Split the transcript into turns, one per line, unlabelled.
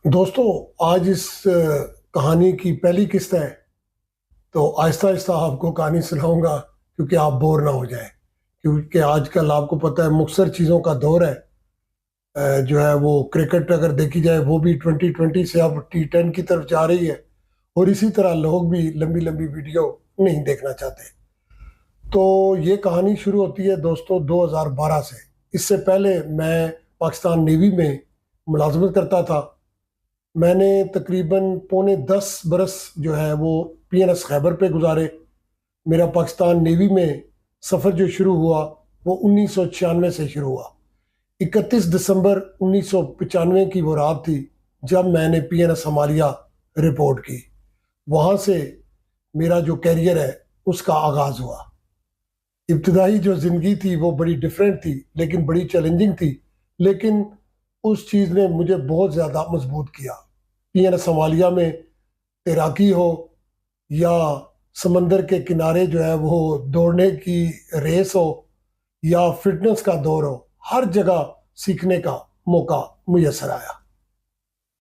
दोस्तों, आज इस कहानी की पहली किस्त है। तो आहिस्ता आहिस्ता आपको कहानी सुनाऊंगा क्योंकि आप बोर ना हो जाए। क्योंकि आजकल आपको पता है मुख्तसर चीज़ों का दौर है। जो है वो क्रिकेट अगर देखी जाए वो भी 2020 से अब T10 की तरफ जा रही है। और इसी तरह लोग भी लंबी लंबी वीडियो नहीं देखना चाहते। तो ये कहानी शुरू होती है दोस्तों 2012 से। इससे पहले मैं पाकिस्तान नेवी में मुलाजमत करता था। मैंने तकरीबन पौने 10 बरस जो है वो PNS खैबर पे गुजारे। मेरा पाकिस्तान नेवी में सफ़र जो शुरू हुआ वो 1996 से शुरू हुआ। 31 दिसंबर 1995 की वो रात थी जब मैंने PNS हमालिया रिपोर्ट की। वहाँ से मेरा जो कैरियर है उसका आगाज़ हुआ। इब्तदाई जो ज़िंदगी थी वो बड़ी डिफरेंट थी, लेकिन बड़ी चैलेंजिंग थी। लेकिन उस चीज़ ने मुझे बहुत ज़्यादा मजबूत किया। PNS हमालिया में तैराकी हो या समंदर के किनारे जो है वो दौड़ने की रेस हो या फिटनेस का दौर हो, हर जगह सीखने का मौका मुयसर आया।